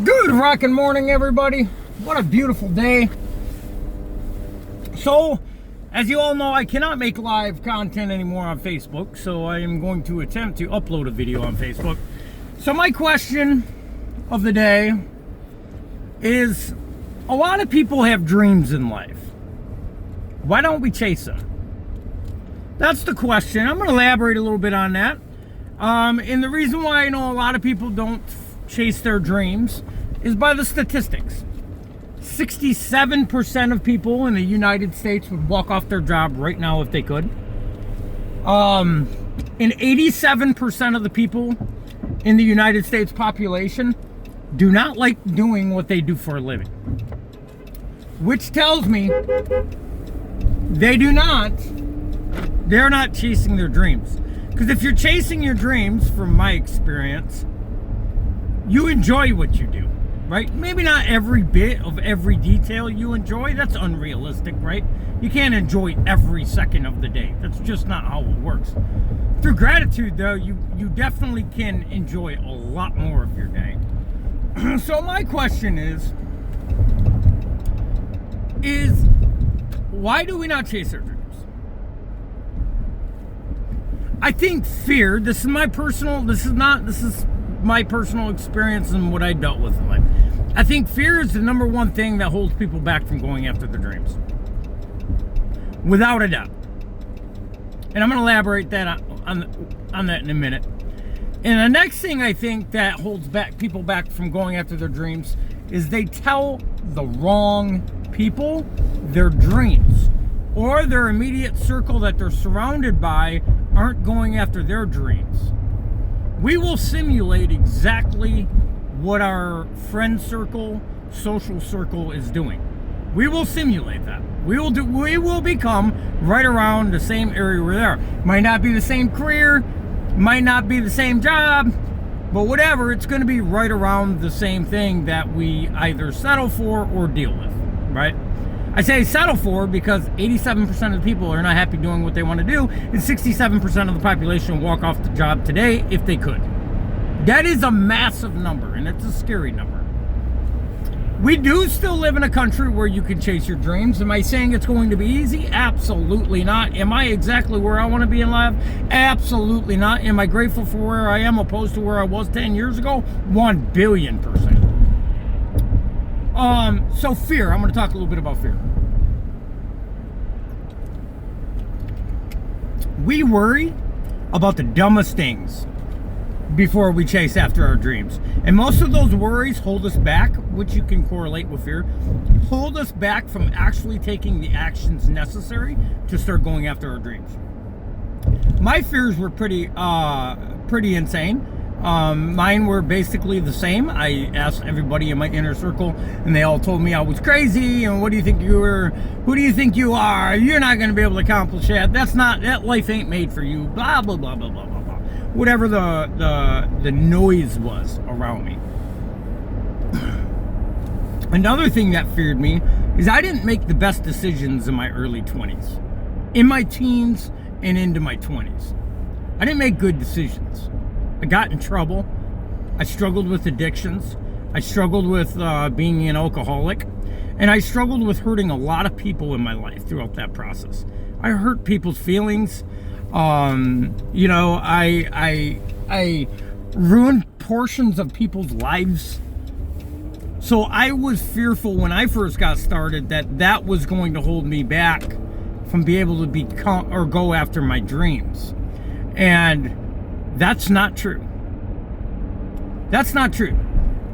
Good rockin' morning, everybody. What a beautiful day. So, as you all know, I cannot make live content anymore on Facebook, so I am going to attempt to upload a video on Facebook. So my question of the day is, a lot of people have dreams in life. Why don't we chase them? That's the question. I'm going to elaborate a little bit on that. And the reason why I know a lot of people don't chase their dreams is by the statistics. 67% of people in the United States would walk off their job right now if they could. And 87% of the people in the United States population do not like doing what they do for a living. Which tells me they're not chasing their dreams. Because if you're chasing your dreams, from my experience, you enjoy what you do, right? Maybe not every bit of every detail you enjoy. That's unrealistic, right? You can't enjoy every second of the day. That's just not how it works. Through gratitude, though, you definitely can enjoy a lot more of your day. So my question is why do we not chase our dreams? I think fear, this is my personal experience and what I dealt with in life. I think fear is the number one thing that holds people back from going after their dreams. Without a doubt. And I'm going to elaborate that on that in a minute. And the next thing I think that holds people back from going after their dreams is they tell the wrong people their dreams, or their immediate circle that they're surrounded by aren't going after their dreams. We will simulate exactly what our friend circle, social circle is doing. We will simulate that. We will become right around the same area we're there. Might not be the same career, might not be the same job, but whatever, it's going to be right around the same thing that we either settle for or deal with, right? I say settle for because 87% of the people are not happy doing what they want to do, and 67% of the population walk off the job today if they could. That is a massive number, and it's a scary number. We do still live in a country where you can chase your dreams. Am I saying it's going to be easy? Absolutely not. Am I exactly where I want to be in life? Absolutely not. Am I grateful for where I am opposed to where I was 10 years ago? 1,000,000,000%. So fear. I'm going to talk a little bit about fear. We worry about the dumbest things before we chase after our dreams. And most of those worries hold us back, which you can correlate with fear, hold us back from actually taking the actions necessary to start going after our dreams. My fears were pretty insane. Mine were basically the same. I asked everybody in my inner circle, and they all told me I was crazy, and what do you think you were? Who do you think you are? You're not going to be able to accomplish that. That life ain't made for you. Blah, blah, blah, blah, blah, blah, blah. Whatever the noise was around me. Another thing that feared me is I didn't make the best decisions in my early 20s. In my teens and into my 20s. I didn't make good decisions. I got in trouble. I struggled with addictions. I struggled with being an alcoholic. And I struggled with hurting a lot of people in my life throughout that process. I hurt people's feelings. I ruined portions of people's lives. So I was fearful when I first got started that was going to hold me back from being able to become or go after my dreams. And that's not true. That's not true.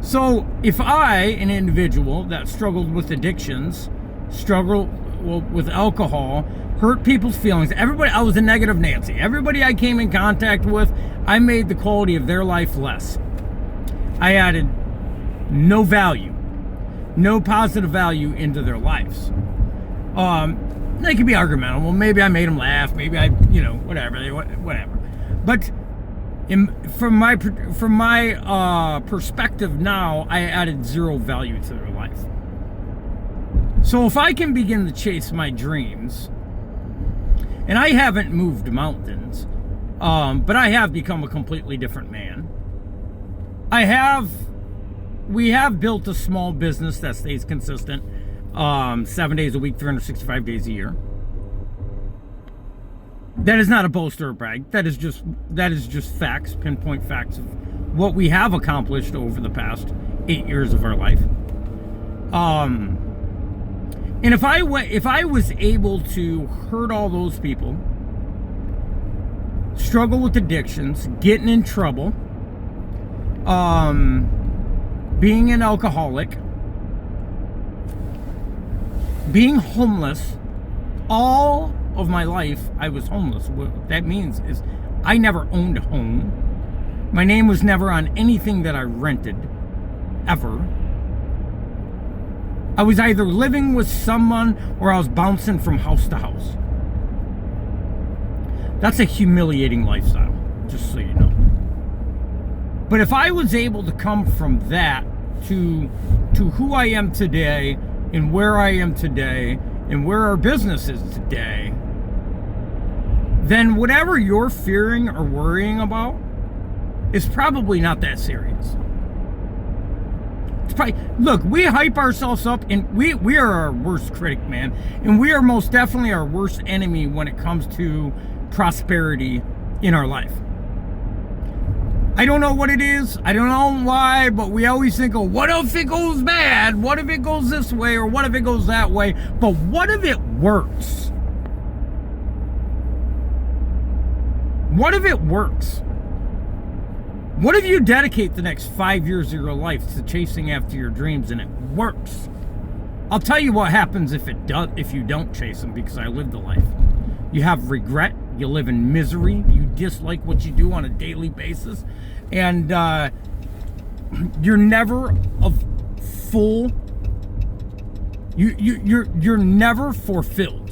So if an individual that struggled with addictions, with alcohol, hurt people's feelings, I was a negative Nancy. Everybody I came in contact with, I made the quality of their life less. I added no value, no positive value into their lives. They could be argumentative. Maybe I made them laugh. Maybe whatever. But from my perspective now, I added zero value to their life. So if I can begin to chase my dreams, and I haven't moved mountains, but I have become a completely different man. I have we have built a small business that stays consistent, 7 days a week, 365 days a year. That is not a boast or a brag. That is just facts, pinpoint facts of what we have accomplished over the past 8 years of our life. And if I was able to hurt all those people, struggle with addictions, getting in trouble, being an alcoholic, being homeless, all of my life I was homeless. What that means is I never owned a home. My name was never on anything that I rented, ever. I was either living with someone or I was bouncing from house to house. That's a humiliating lifestyle, just so you know. But if I was able to come from that to who I am today and where I am today and where our business is today, then whatever you're fearing or worrying about is probably not that serious. It's probably, look, we hype ourselves up, and we are our worst critic, man. And we are most definitely our worst enemy when it comes to prosperity in our life. I don't know what it is. I don't know why, but we always think, oh, what if it goes bad? What if it goes this way? Or what if it goes that way? But what if it works? What if it works? What if you dedicate the next 5 years of your life to chasing after your dreams and it works? I'll tell you what happens if you don't chase them, because I lived the life. You have regret. You live in misery. You dislike what you do on a daily basis, and you're never full. You're never fulfilled,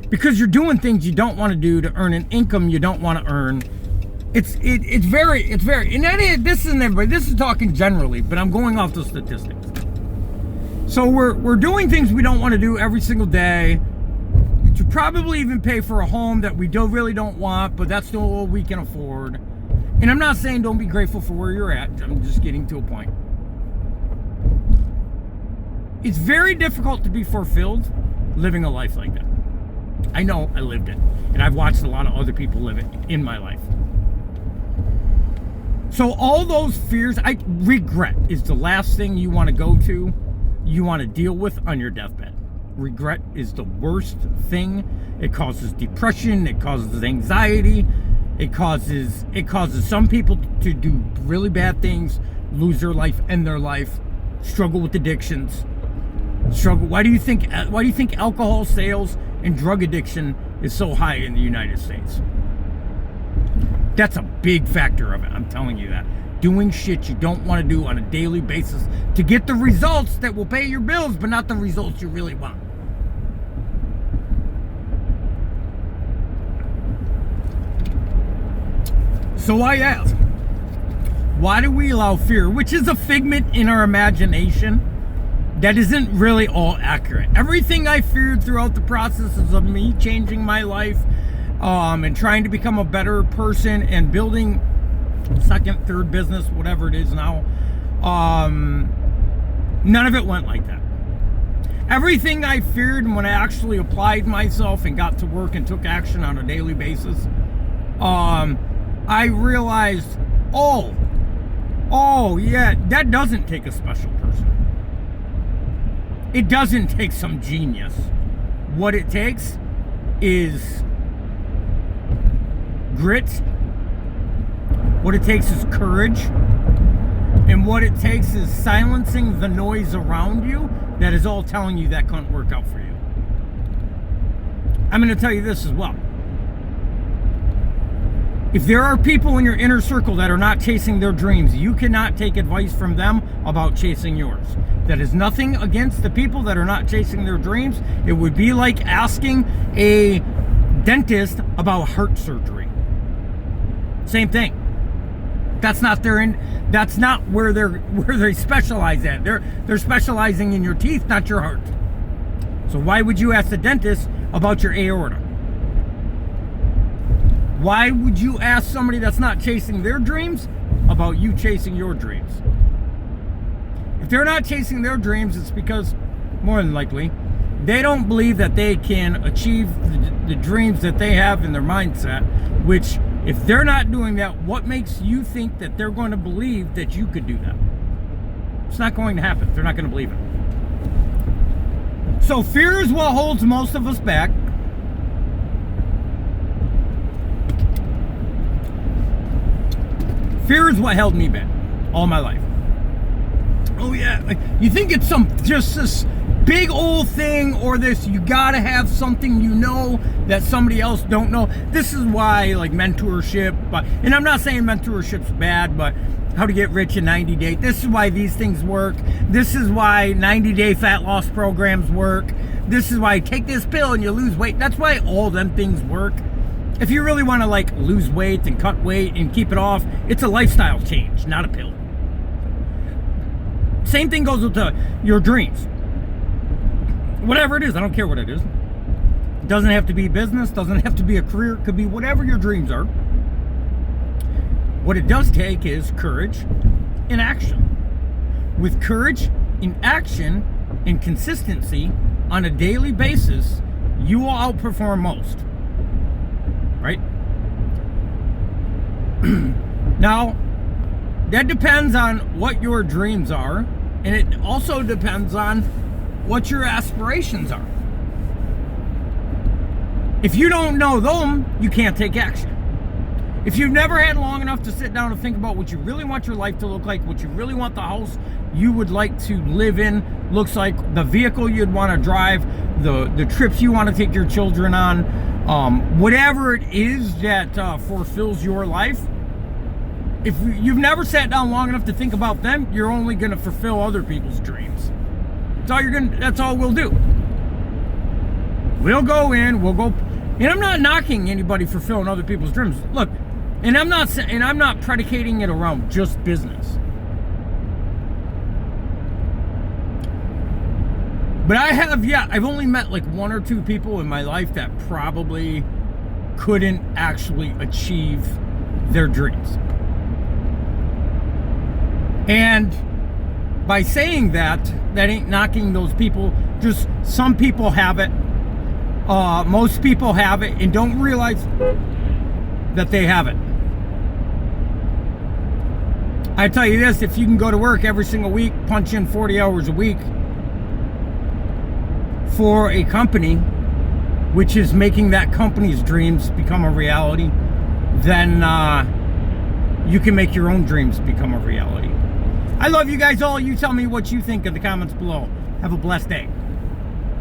because you're doing things you don't want to do to earn an income you don't want to earn. It's very, and this isn't everybody. This is talking generally, but I'm going off the statistics. So we're doing things we don't want to do every single day, to probably even pay for a home that we really don't want, but that's all we can afford. And I'm not saying don't be grateful for where you're at. I'm just getting to a point. It's very difficult to be fulfilled living a life like that. I know, I lived it, and I've watched a lot of other people live it in my life. So all those fears, regret is the last thing you want to go to, you want to deal with on your deathbed. Regret is the worst thing. It causes depression, it causes anxiety, it causes some people to do really bad things, lose their life, end their life, struggle with addictions. Why do you think alcohol sales and drug addiction is so high in the United States? That's a big factor of it, I'm telling you that. Doing shit you don't want to do on a daily basis to get the results that will pay your bills, but not the results you really want. So I ask, why do we allow fear, which is a figment in our imagination, that isn't really all accurate? Everything I feared throughout the processes of me changing my life, and trying to become a better person and building second, third business, whatever it is now, none of it went like that. Everything I feared, and when I actually applied myself and got to work and took action on a daily basis, I realized, oh yeah, that doesn't take a special person. It doesn't take some genius. What it takes is grit. What it takes is courage. And what it takes is silencing the noise around you that is all telling you that couldn't work out for you. I'm going to tell you this as well. If there are people in your inner circle that are not chasing their dreams, you cannot take advice from them about chasing yours. That is nothing against the people that are not chasing their dreams. It would be like asking a dentist about heart surgery. Same thing. That's not where they specialize at. They're specializing in your teeth, not your heart. So why would you ask the dentist about your aorta? Why would you ask somebody that's not chasing their dreams about you chasing your dreams? If they're not chasing their dreams, it's because, more than likely, they don't believe that they can achieve the dreams that they have in their mindset, which, if they're not doing that, what makes you think that they're going to believe that you could do that? It's not going to happen. They're not going to believe it. So fear is what holds most of us back. Fear is what held me back all my life. Oh yeah, like, you think it's just this big old thing, or this, you gotta have something you know that somebody else don't know. This is why, like, mentorship, and I'm not saying mentorship's bad, but how to get rich in 90 days. This is why these things work. This is why 90-day fat loss programs work. This is why take this pill and you lose weight. That's why all them things work. If you really want to, like, lose weight and cut weight and keep it off, it's a lifestyle change, not a pill. Same thing goes with your dreams. Whatever it is, I don't care what it is. It doesn't have to be business, doesn't have to be a career, it could be whatever your dreams are. What it does take is courage and action. With courage and action and consistency on a daily basis, you will outperform most. Right? Now, that depends on what your dreams are, and it also depends on what your aspirations are. If you don't know them, you can't take action. If you've never had long enough to sit down and think about what you really want your life to look like, what you really want the house you would like to live in looks like, the vehicle you'd want to drive, the trips you want to take your children on, whatever it is that fulfills your life, if you've never sat down long enough to think about them, you're only going to fulfill other people's dreams. That's all we'll do. We'll go in, and I'm not knocking anybody for fulfilling other people's dreams. Look, and I'm not predicating it around just business. But I've only met like one or two people in my life that probably couldn't actually achieve their dreams. And by saying that ain't knocking those people. Just some people have it. Most people have it and don't realize that they have it. I tell you this, if you can go to work every single week, punch in 40 hours a week for a company which is making that company's dreams become a reality, then you can make your own dreams become a reality. I love you guys all. You tell me what you think in the comments below. Have a blessed day.